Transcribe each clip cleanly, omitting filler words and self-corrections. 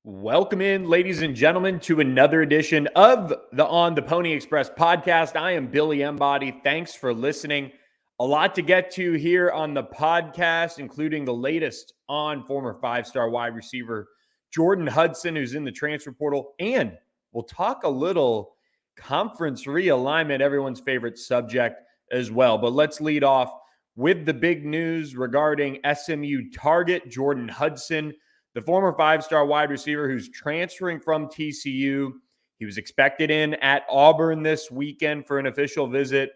Welcome in, ladies and gentlemen, to another edition of the On the Pony Express podcast. I am Billy Embody. Thanks for listening. A lot to get to here on the podcast, including the latest on former five-star wide receiver Jordan Hudson, who's in the transfer portal. And we'll talk a little conference realignment, everyone's favorite subject as well. But let's lead off with the big news regarding SMU target Jordan Hudson, the former five-star wide receiver who's transferring from TCU. He was expected in at Auburn this weekend for an official visit,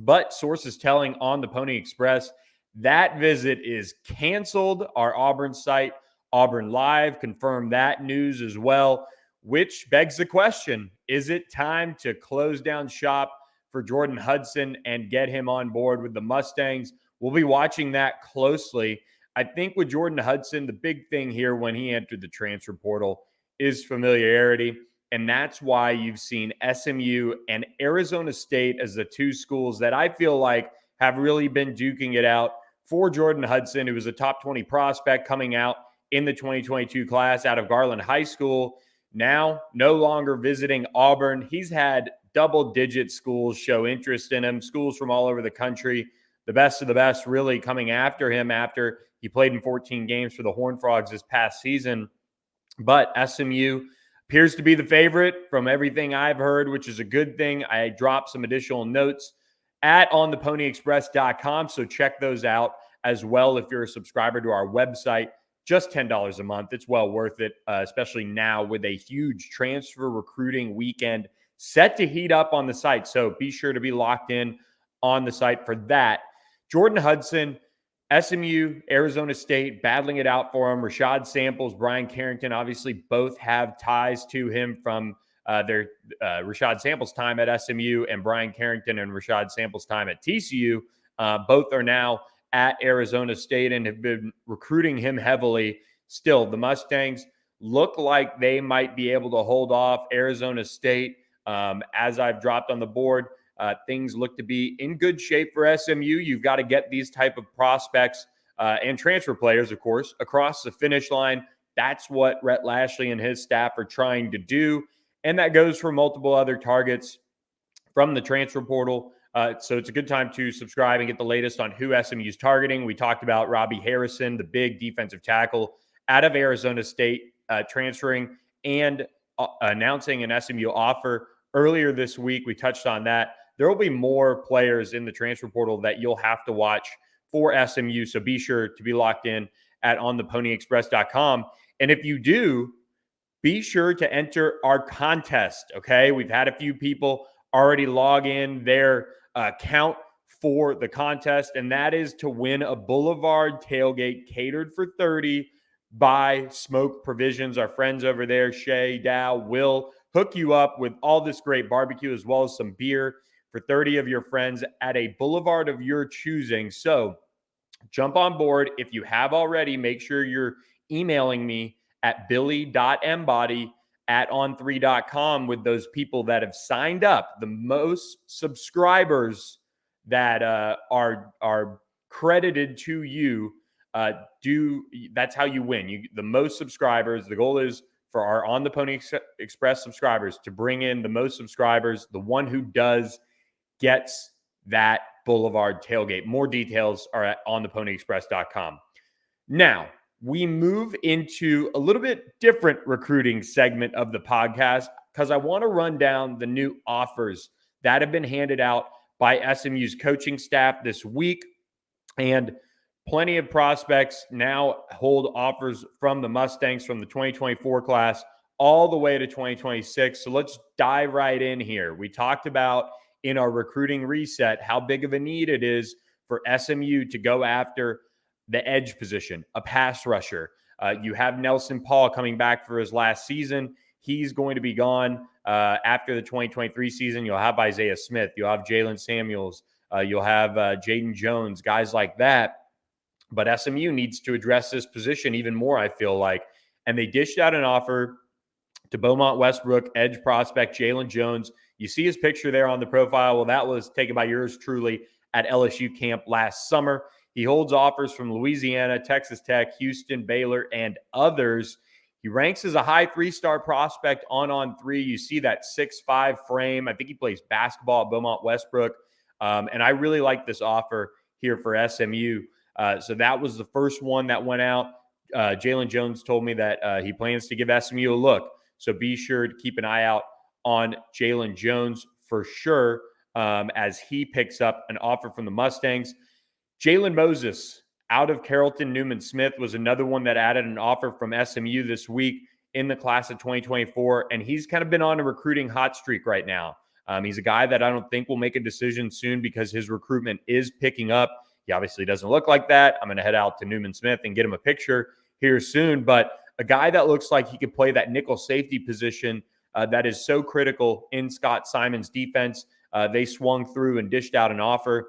but sources telling On the Pony Express that visit is canceled. Our Auburn site, Auburn Live, confirmed that news as well, which begs the question, is it time to close down shop for Jordan Hudson and get him on board with the Mustangs? We'll be watching that closely. I think with Jordan Hudson, the big thing here when he entered the transfer portal is familiarity. And that's why you've seen SMU and Arizona State as the two schools that I feel like have really been duking it out for Jordan Hudson, who was a top 20 prospect coming out in the 2022 class out of Garland High School. Now, no longer visiting Auburn. He's had double-digit schools show interest in him, schools from all over the country. The best of the best really coming after him after he played in 14 games for the Horned Frogs this past season. But SMU appears to be the favorite from everything I've heard, which is a good thing. I dropped some additional notes at ontheponyexpress.com, so check those out as well if you're a subscriber to our website. Just $10 a month. It's well worth it, especially now with a huge transfer recruiting weekend set to heat up on the site. So be sure to be locked in on the site for that. Jordan Hudson, SMU, Arizona State, battling it out for him. Rashad Samples, Brian Carrington, obviously both have ties to him from their Rashad Samples' time at SMU and Brian Carrington and Rashad Samples' time at TCU. Both are now at Arizona State and have been recruiting him heavily. Still, the Mustangs look like they might be able to hold off Arizona State. As I've dropped on the board, things look to be in good shape for SMU. You've got to get these type of prospects and transfer players, of course, across the finish line. That's what Rhett Lashley and his staff are trying to do. And that goes for multiple other targets from the transfer portal. So it's a good time to subscribe and get the latest on who SMU is targeting. We talked about Robbie Harrison, the big defensive tackle out of Arizona State, transferring and announcing an SMU offer earlier this week. We touched on that. There will be more players in the transfer portal that you'll have to watch for SMU. So be sure to be locked in at ontheponyexpress.com. And if you do, be sure to enter our contest. Okay. We've had a few people already log in their account for the contest, and that is to win a Boulevard tailgate catered for 30 by Smoke Provisions. Our friends over there, Shay, Dow, will hook you up with all this great barbecue as well as some beer for 30 of your friends at a Boulevard of your choosing. So jump on board. If you have already, make sure you're emailing me at billy.embody@on3.com with those people that have signed up. The most subscribers that are credited to you that's how you win. The most subscribers. The goal is for our On the Pony Express subscribers to bring in the most subscribers. The one who does gets that Boulevard tailgate. More details are at ontheponyexpress.com. Now, we move into a little bit different recruiting segment of the podcast because I want to run down the new offers that have been handed out by SMU's coaching staff this week. And plenty of prospects now hold offers from the Mustangs from the 2024 class all the way to 2026. So let's dive right in here. We talked about in our recruiting reset how big of a need it is for SMU to go after the edge position, a pass rusher. You have Nelson Paul coming back for his last season. He's going to be gone after the 2023 season. You'll have Isaiah Smith. You'll have Jalen Samuels. You'll have Jalen Jones, guys like that. But SMU needs to address this position even more, I feel like. And they dished out an offer to Beaumont Westbrook edge prospect Jalen Jones. You see his picture there on the profile. Well, that was taken by yours truly at LSU camp last summer. He holds offers from Louisiana, Texas Tech, Houston, Baylor, and others. He ranks as a high 3-star prospect on three. You see that 6'5" frame. I think he plays basketball at Beaumont Westbrook. And I really like this offer here for SMU. So that was the first one that went out. Jalen Jones told me that he plans to give SMU a look. So be sure to keep an eye out on Jalen Jones for sure as he picks up an offer from the Mustangs. Jalen Moses out of Carrollton Newman Smith was another one that added an offer from SMU this week in the class of 2024. And he's kind of been on a recruiting hot streak right now. He's a guy that I don't think will make a decision soon because his recruitment is picking up. He obviously doesn't look like that. I'm going to head out to Newman Smith and get him a picture here soon. But a guy that looks like he could play that nickel safety position that is so critical in Scott Simon's defense. They swung through and dished out an offer.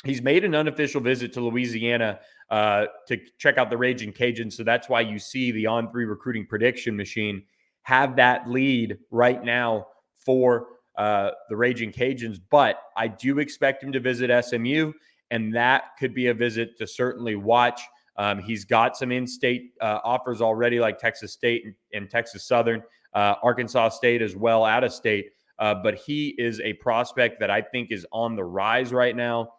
He's made an unofficial visit to Louisiana to check out the Raging Cajuns. So that's why you see the On3 recruiting prediction machine have that lead right now for the Raging Cajuns. But I do expect him to visit SMU, and that could be a visit to certainly watch. He's got some in-state offers already, like Texas State and Texas Southern, Arkansas State as well, out of state. But he is a prospect that I think is on the rise right now.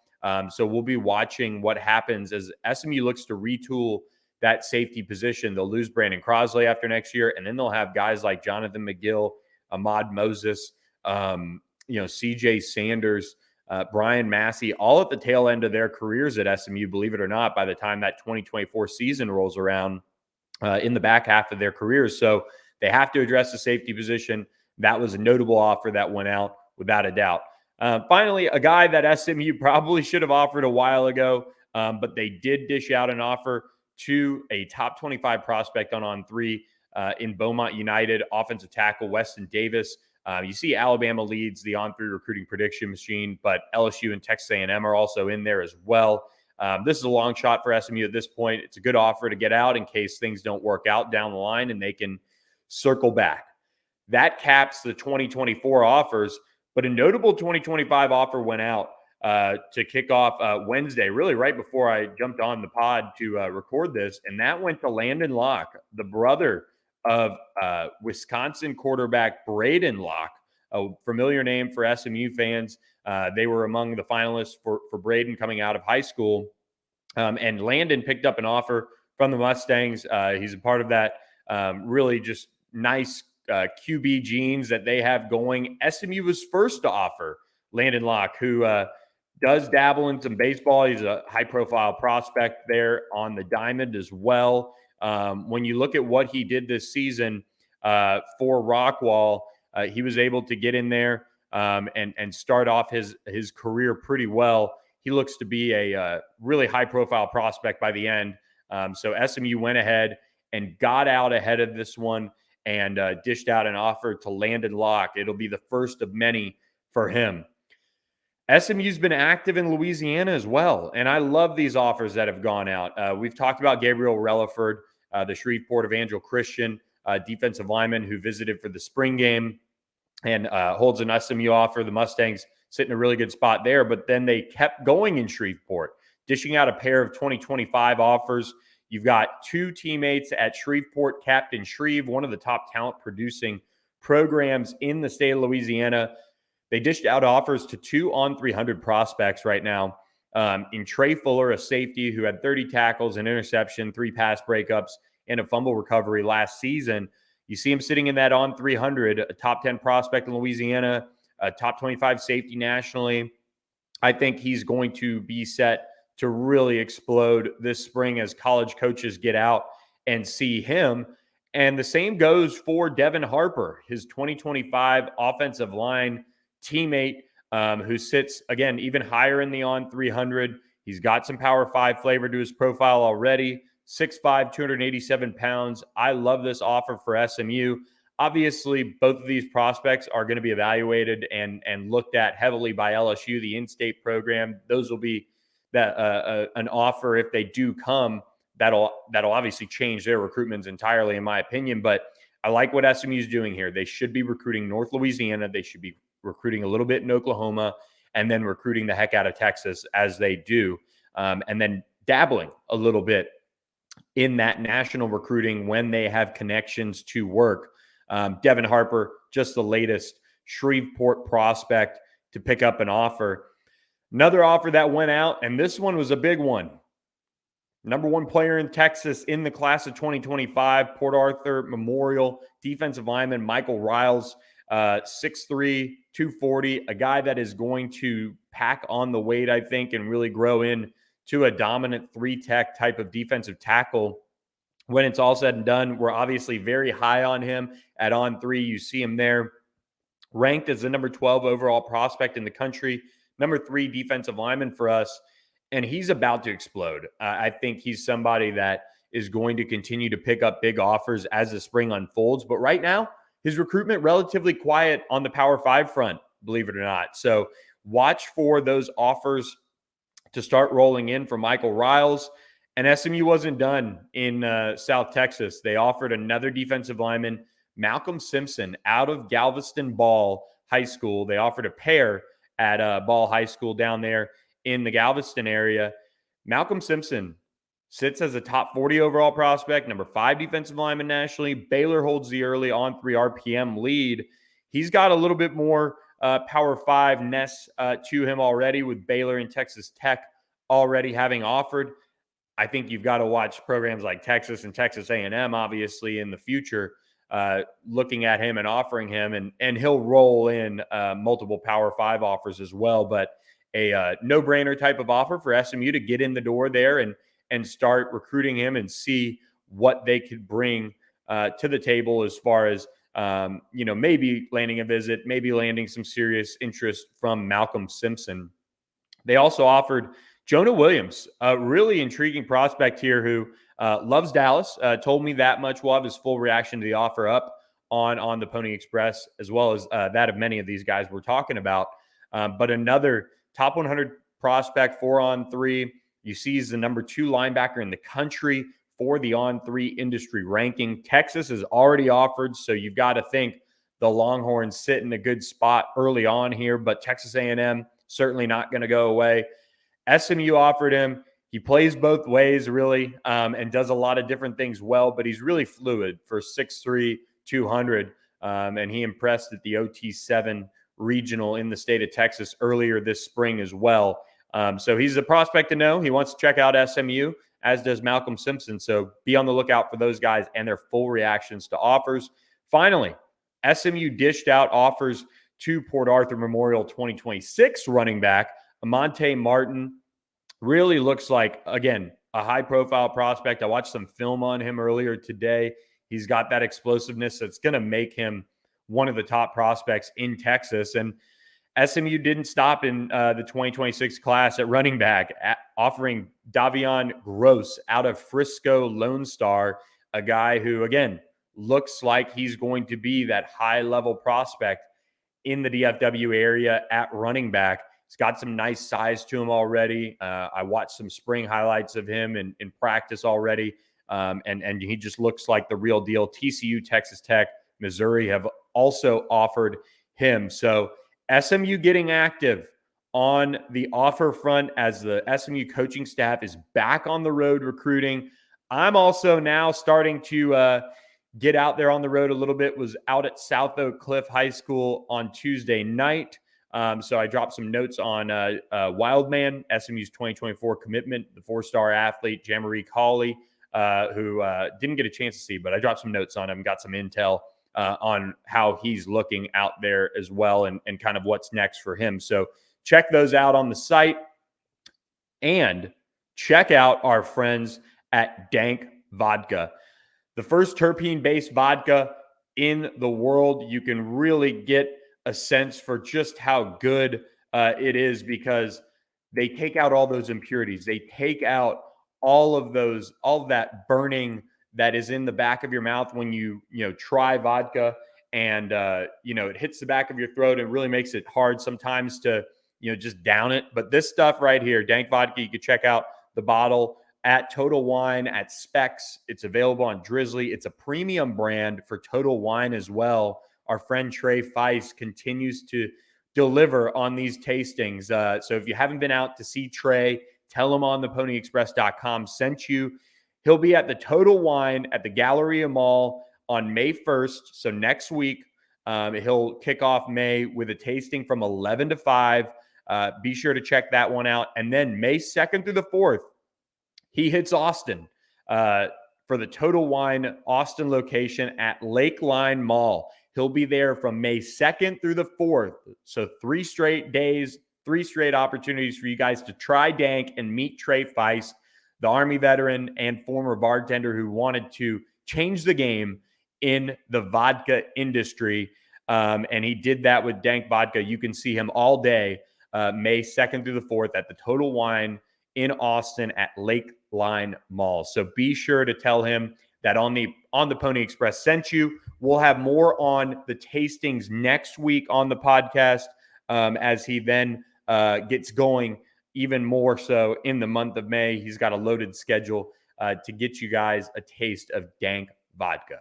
So we'll be watching what happens as SMU looks to retool that safety position. They'll lose Brandon Crosley after next year, and then they'll have guys like Jonathan McGill, Ahmad Moses, CJ Sanders, Brian Massey, all at the tail end of their careers at SMU, believe it or not, by the time that 2024 season rolls around in the back half of their careers. So they have to address the safety position. That was a notable offer that went out without a doubt. Finally, a guy that SMU probably should have offered a while ago, but they did dish out an offer to a top 25 prospect on three in Beaumont United, offensive tackle Weston Davis. You see Alabama leads the on-3 recruiting prediction machine, but LSU and Texas A&M are also in there as well. This is a long shot for SMU at this point. It's a good offer to get out in case things don't work out down the line and they can circle back. That caps the 2024 offers, but a notable 2025 offer went out to kick off Wednesday, really right before I jumped on the pod to record this, and that went to Landon Locke, the brother of Wisconsin quarterback Braden Locke, a familiar name for SMU fans. They were among the finalists for Braden coming out of high school. And Landon picked up an offer from the Mustangs. He's a part of that really just nice QB genes that they have going. SMU was first to offer Landon Locke, who does dabble in some baseball. He's a high-profile prospect there on the diamond as well. When you look at what he did this season for Rockwall, he was able to get in there and start off his career pretty well. He looks to be a really high-profile prospect by the end. So SMU went ahead and got out ahead of this one and dished out an offer to Landon Locke. It'll be the first of many for him. SMU's been active in Louisiana as well, and I love these offers that have gone out. We've talked about Gabriel Relaford, the Shreveport Evangel Christian defensive lineman who visited for the spring game and holds an SMU offer. The Mustangs sit in a really good spot there, but then they kept going in Shreveport, dishing out a pair of 2025 offers. You've got two teammates at Shreveport, Captain Shreve, one of the top talent producing programs in the state of Louisiana. They dished out offers to two on 300 prospects right now. In Trey Fuller, a safety who had 30 tackles, an interception, 3 pass breakups, and a fumble recovery last season. You see him sitting in that on 300, a top 10 prospect in Louisiana, a top 25 safety nationally. I think he's going to be set to really explode this spring as college coaches get out and see him. And the same goes for Devin Harper, his 2025 offensive line teammate, who sits, again, even higher in the on 300. He's got some Power 5 flavor to his profile already. 6'5", 287 pounds. I love this offer for SMU. Obviously, both of these prospects are going to be evaluated and looked at heavily by LSU, the in-state program. Those will be an offer if they do come. That'll obviously change their recruitments entirely, in my opinion. But I like what SMU is doing here. They should be recruiting North Louisiana. They should be recruiting a little bit in Oklahoma, and then recruiting the heck out of Texas as they do, and then dabbling a little bit in that national recruiting when they have connections to work. Devin Harper, just the latest Shreveport prospect to pick up an offer. Another offer that went out, and this one was a big one. Number one player in Texas in the class of 2025, Port Arthur Memorial defensive lineman Michael Riles, 6'3", 240, a guy that is going to pack on the weight, I think, and really grow into a dominant three-tech type of defensive tackle. When it's all said and done, we're obviously very high on him at On 3. You see him there ranked as the number 12 overall prospect in the country, number 3 defensive lineman for us, and he's about to explode. I think he's somebody that is going to continue to pick up big offers as the spring unfolds. But right now, his recruitment relatively quiet on the Power 5 front, believe it or not. So watch for those offers to start rolling in for Michael Riles. And SMU wasn't done in South Texas. They offered another defensive lineman, Malcolm Simpson, out of Galveston Ball High School. They offered a pair at Ball High School down there in the Galveston area. Malcolm Simpson sits as a top 40 overall prospect, number 5 defensive lineman nationally. Baylor holds the early On 3 RPM lead. He's got a little bit more Power 5-ness to him already, with Baylor and Texas Tech already having offered. I think you've got to watch programs like Texas and Texas A&M, obviously, in the future, looking at him and offering him, and he'll roll in multiple Power 5 offers as well. But a no-brainer type of offer for SMU to get in the door there and start recruiting him and see what they could bring to the table as far as, maybe landing a visit, maybe landing some serious interest from Malcolm Simpson. They also offered Jonah Williams, a really intriguing prospect here who loves Dallas, told me that much. We'll have his full reaction to the offer up on the Pony Express, as well as that of many of these guys we're talking about. But another top 100 prospect, 4 on 3. You see he's the number 2 linebacker in the country for the On 3 industry ranking. Texas has already offered, so you've got to think the Longhorns sit in a good spot early on here, but Texas A&M certainly not going to go away. SMU offered him. He plays both ways, really, and does a lot of different things well, but he's really fluid for 6'3", 200, and he impressed at the OT7 regional in the state of Texas earlier this spring as well. So he's a prospect to know. He wants to check out SMU, as does Malcolm Simpson. So be on the lookout for those guys and their full reactions to offers. Finally, SMU dished out offers to Port Arthur Memorial 2026 running back Iman Martin. Really looks like, again, a high-profile prospect. I watched some film on him earlier today. He's got that explosiveness that's going to make him one of the top prospects in Texas. And SMU didn't stop in the 2026 class at running back, offering Davion Gross out of Frisco Lone Star, a guy who, again, looks like he's going to be that high-level prospect in the DFW area at running back. He's got some nice size to him already. I watched some spring highlights of him in practice already, and he just looks like the real deal. TCU, Texas Tech, Missouri have also offered him. So SMU getting active on the offer front as the SMU coaching staff is back on the road recruiting. I'm also now starting to get out there on the road a little bit. Was out at South Oak Cliff High School on Tuesday night. So I dropped some notes on Wildman, SMU's 2024 commitment, the 4-star athlete, Jamari Cawley, who didn't get a chance to see, but I dropped some notes on him, got some intel on how he's looking out there as well, and kind of what's next for him. So check those out on the site, and check out our friends at Dank Vodka, the first terpene-based vodka in the world. You can really get a sense for just how good it is, because they take out all those impurities. They take out all of that burning that is in the back of your mouth when you try vodka, and it hits the back of your throat and really makes it hard sometimes to just down it. But this stuff right here, Dank Vodka, you can check out the bottle at Total Wine, at Specs. It's available on Drizzly. It's a premium brand for Total Wine as well. Our friend Trey Feist continues to deliver on these tastings. So if you haven't been out to see Trey, tell him on theponyexpress.com sent you. He'll be at the Total Wine at the Galleria Mall on May 1st. So next week, he'll kick off May with a tasting from 11 to 5. Be sure to check that one out. And then May 2nd through the 4th, he hits Austin for the Total Wine Austin location at Lakeline Mall. He'll be there from May 2nd through the 4th. So 3 straight days, 3 straight opportunities for you guys to try Dank and meet Trey Feist, the Army veteran and former bartender who wanted to change the game in the vodka industry. And he did that with Dank Vodka. You can see him all day, May 2nd through the 4th at the Total Wine in Austin at Lakeline Mall. So be sure to tell him that on the Pony Express sent you. We'll have more on the tastings next week on the podcast as he then gets going even more so in the month of May. He's got a loaded schedule to get you guys a taste of Dank Vodka.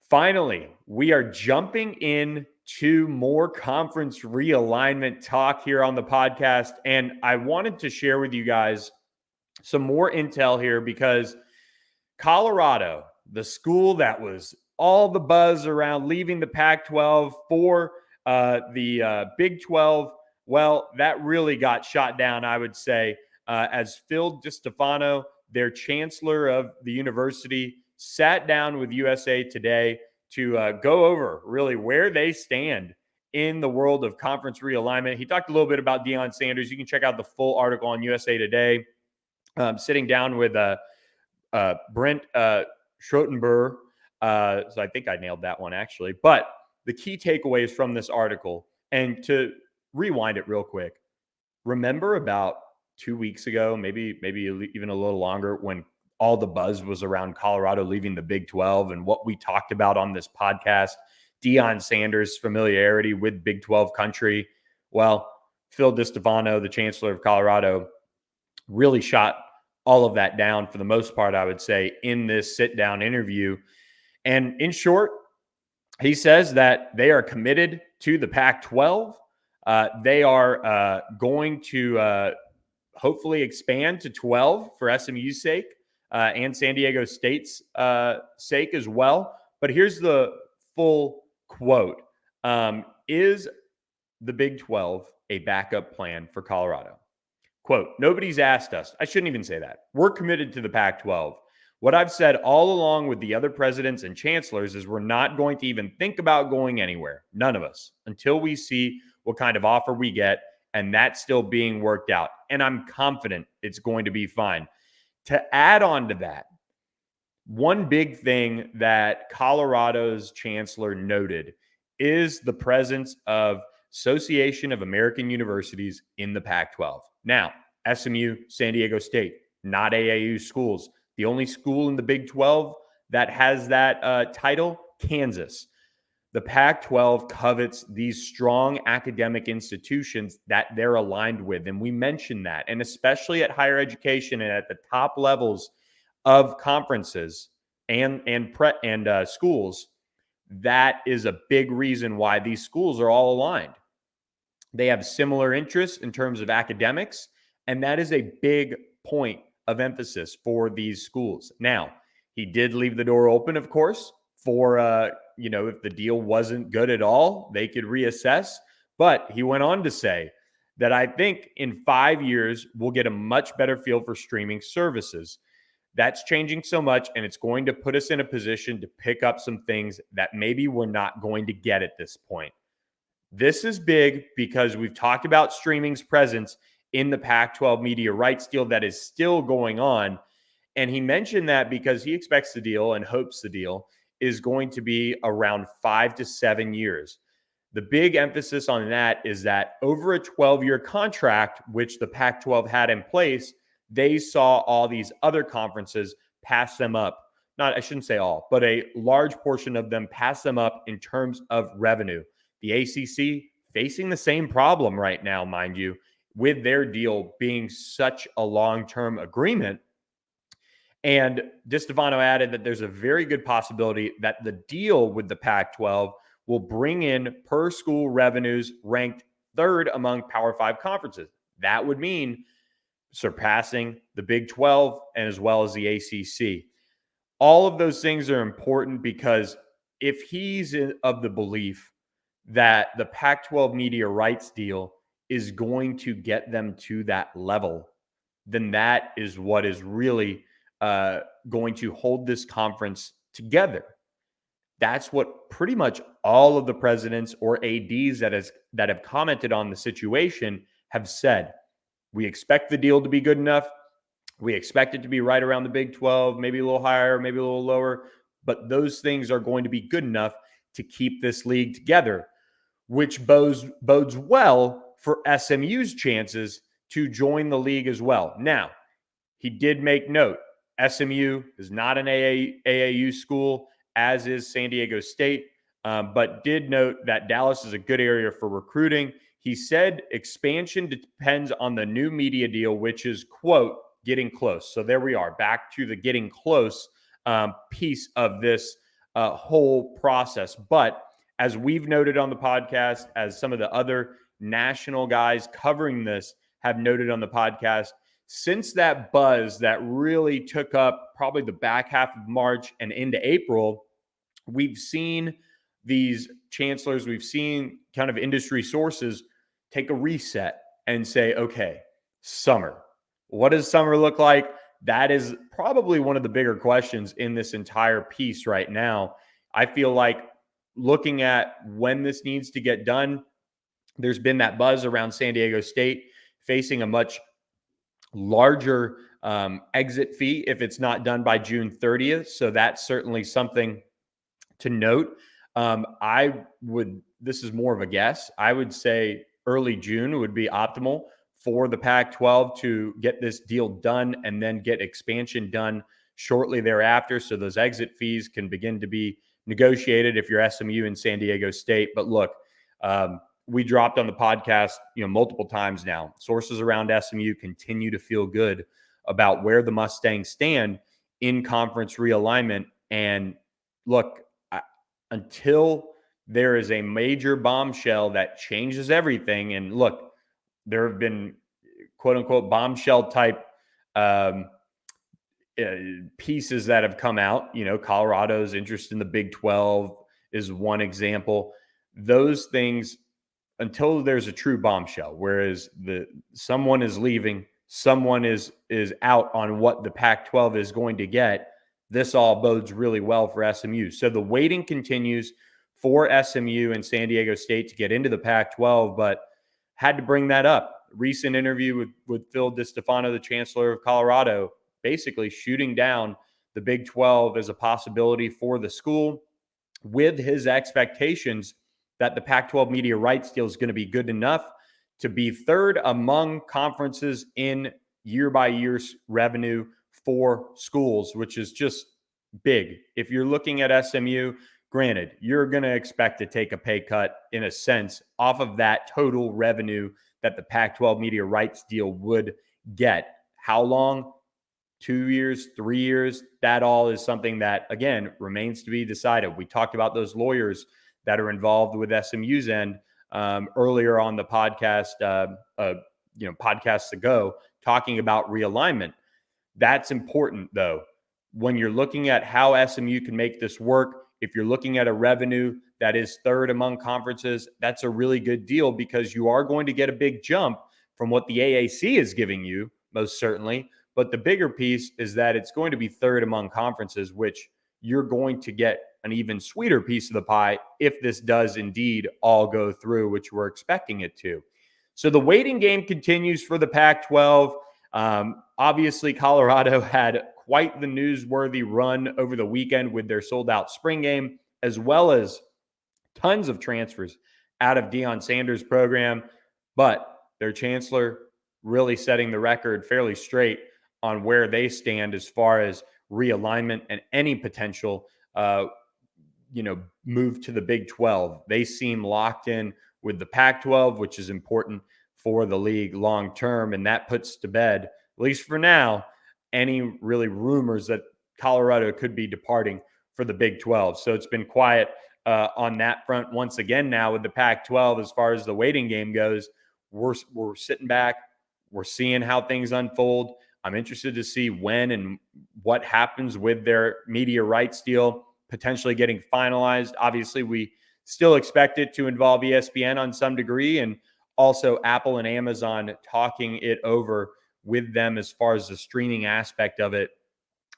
Finally, we are jumping in to more conference realignment talk here on the podcast. And I wanted to share with you guys some more intel here because Colorado, the school that was all the buzz around leaving the Pac-12 for the Big 12, well, that really got shot down, I would say, as Phil DiStefano, their chancellor of the university, sat down with USA Today to go over really where they stand in the world of conference realignment. He talked a little bit about Deion Sanders. You can check out the full article on USA Today. Sitting down with Brent Schrotenberg. So I think I nailed that one, actually. But the key takeaways from this article, and to rewind it real quick, remember about 2 weeks ago, maybe even a little longer, when all the buzz was around Colorado leaving the Big 12 and what we talked about on this podcast, Deion Sanders' familiarity with Big 12 country. Well, Phil DiStefano, the chancellor of Colorado, really shot all of that down for the most part, I would say, in this sit-down interview. And in short, he says that they are committed to the Pac-12. They are going to hopefully expand to 12 for SMU's sake and San Diego State's sake as well. But here's the full quote. Is the Big 12 a backup plan for Colorado? Quote, nobody's asked us. I shouldn't even say that. We're committed to the Pac-12. What I've said all along with the other presidents and chancellors is we're not going to even think about going anywhere. None of us, until we see what kind of offer we get. And that's still being worked out. And I'm confident it's going to be fine. To add on to that, one big thing that Colorado's chancellor noted is the presence of Association of American Universities in the Pac-12. Now, SMU, San Diego State, not AAU schools. The only school in the Big 12 that has that title, Kansas. The Pac-12 covets these strong academic institutions that they're aligned with. And we mentioned that. And especially at higher education and at the top levels of conferences and schools, that is a big reason why these schools are all aligned. They have similar interests in terms of academics, and that is a big point of emphasis for these schools. Now, he did leave the door open, of course, for, if the deal wasn't good at all, they could reassess. But he went on to say that I think in 5 years, we'll get a much better feel for streaming services. That's changing so much, and it's going to put us in a position to pick up some things that maybe we're not going to get at this point. This is big because we've talked about streaming's presence in the Pac-12 media rights deal that is still going on. And he mentioned that because he expects the deal and hopes the deal is going to be around 5 to 7 years. The big emphasis on that is that over a 12-year contract, which the Pac-12 had in place, they saw all these other conferences pass them up. I shouldn't say all, but a large portion of them pass them up in terms of revenue. The ACC facing the same problem right now, mind you, with their deal being such a long-term agreement. And DiStefano added that there's a very good possibility that the deal with the Pac-12 will bring in per school revenues ranked third among Power 5 conferences. That would mean surpassing the Big 12 and as well as the ACC. All of those things are important because if he's of the belief that the Pac-12 media rights deal is going to get them to that level, then that is what is really going to hold this conference together. That's what pretty much all of the presidents or ADs that have commented on the situation have said. We expect the deal to be good enough. We expect it to be right around the Big 12, maybe a little higher, maybe a little lower, but those things are going to be good enough to keep this league together, which bodes well for SMU's chances to join the league as well. Now, he did make note, SMU is not an AAU school, as is San Diego State, but did note that Dallas is a good area for recruiting. He said expansion depends on the new media deal, which is, quote, getting close. So there we are, back to the getting close piece of this whole process. But as we've noted on the podcast, as some of the other national guys covering this have noted on the podcast, since that buzz that really took up probably the back half of March and into April, we've seen these chancellors, we've seen kind of industry sources take a reset and say, okay, summer. What does summer look like? That is probably one of the bigger questions in this entire piece right now. I feel like looking at when this needs to get done, there's been that buzz around San Diego State facing a much larger exit fee if it's not done by June 30th. So that's certainly something to note. This is more of a guess. I would say early June would be optimal for the Pac-12 to get this deal done and then get expansion done shortly thereafter. So those exit fees can begin to be negotiated if you're SMU and San Diego State. But look, we dropped on the podcast, multiple times now. Sources around SMU continue to feel good about where the Mustangs stand in conference realignment. And look, until there is a major bombshell that changes everything, and look, there have been quote unquote bombshell type pieces that have come out. Colorado's interest in the Big 12 is one example. Those things, until there's a true bombshell, whereas someone is leaving, someone is out on what the Pac-12 is going to get, this all bodes really well for SMU. So the waiting continues for SMU and San Diego State to get into the Pac-12, but had to bring that up. Recent interview with Phil DiStefano, the chancellor of Colorado, basically shooting down the Big 12 as a possibility for the school, with his expectations that the Pac-12 media rights deal is going to be good enough to be third among conferences in year-by-year revenue for schools, which is just big. If you're looking at SMU, granted, you're going to expect to take a pay cut in a sense off of that total revenue that the Pac-12 media rights deal would get. How long? 2 years, 3 years? That all is something that, again, remains to be decided. We talked about those lawyers that are involved with SMU's end earlier on the podcast, podcasts ago, talking about realignment. That's important, though. When you're looking at how SMU can make this work, if you're looking at a revenue that is third among conferences, that's a really good deal because you are going to get a big jump from what the AAC is giving you, most certainly. But the bigger piece is that it's going to be third among conferences, which you're going to get an even sweeter piece of the pie if this does indeed all go through, which we're expecting it to. So the waiting game continues for the Pac-12. Obviously, Colorado had quite the newsworthy run over the weekend with their sold-out spring game, as well as tons of transfers out of Deion Sanders' program. But their chancellor really setting the record fairly straight on where they stand as far as realignment and any potential move to the Big 12. They seem locked in with the Pac-12, which is important for the league long term, and that puts to bed, at least for now, any really rumors that Colorado could be departing for the Big 12. So it's been quiet on that front once again now with the Pac-12 as far as the waiting game goes. We're sitting back, We're seeing how things unfold. I'm interested to see when and what happens with their media rights deal potentially getting finalized. Obviously, we still expect it to involve ESPN on some degree, and also Apple and Amazon talking it over with them as far as the streaming aspect of it.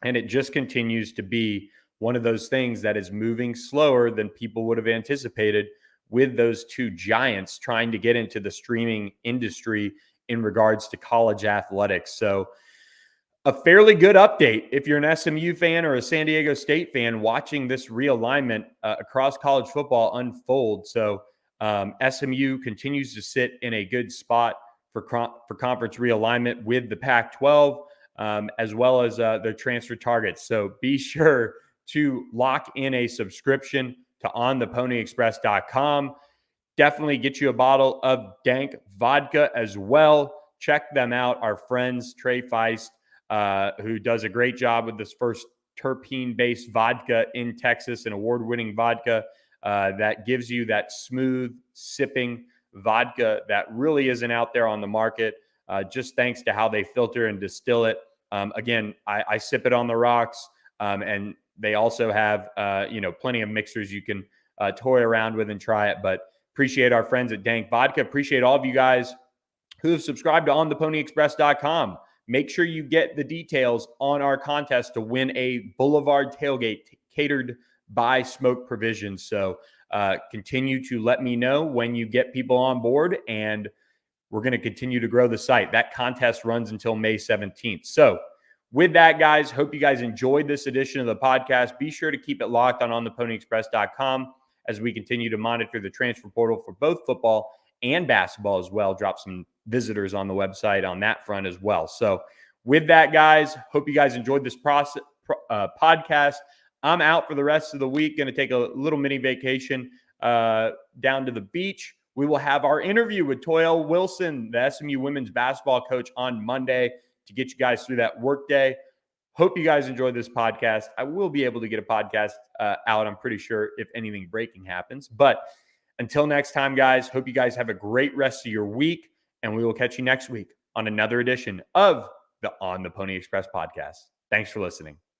And it just continues to be one of those things that is moving slower than people would have anticipated, with those two giants trying to get into the streaming industry in regards to college athletics. So a fairly good update if you're an SMU fan or a San Diego State fan watching this realignment across college football unfold. So SMU continues to sit in a good spot for conference realignment with the Pac-12, as well as their transfer targets. So be sure to lock in a subscription to ontheponyexpress.com. Definitely get you a bottle of Dank Vodka as well. Check them out. Our friends, Trey Feist, who does a great job with this first terpene-based vodka in Texas, an award-winning vodka that gives you that smooth sipping vodka that really isn't out there on the market, just thanks to how they filter and distill it. Again, I sip it on the rocks, and they also have plenty of mixers you can toy around with and try it. But appreciate our friends at Dank Vodka. Appreciate all of you guys who have subscribed to ontheponyexpress.com. Make sure you get the details on our contest to win a Boulevard tailgate catered by Smoke Provisions. So continue to let me know when you get people on board, and we're going to continue to grow the site. That contest runs until May 17th. So with that, guys, hope you guys enjoyed this edition of the podcast. Be sure to keep it locked on ontheponyexpress.com as we continue to monitor the transfer portal for both football and basketball as well. Drop some visitors on the website on that front as well. So with that, guys, hope you guys enjoyed this podcast. I'm out for the rest of the week. Going to take a little mini vacation down to the beach. We will have our interview with Toyle Wilson, the SMU women's basketball coach, on Monday to get you guys through that workday. Hope you guys enjoyed this podcast. I will be able to get a podcast out, I'm pretty sure, if anything breaking happens. But until next time, guys, hope you guys have a great rest of your week, and we will catch you next week on another edition of the On the Pony Express podcast. Thanks for listening.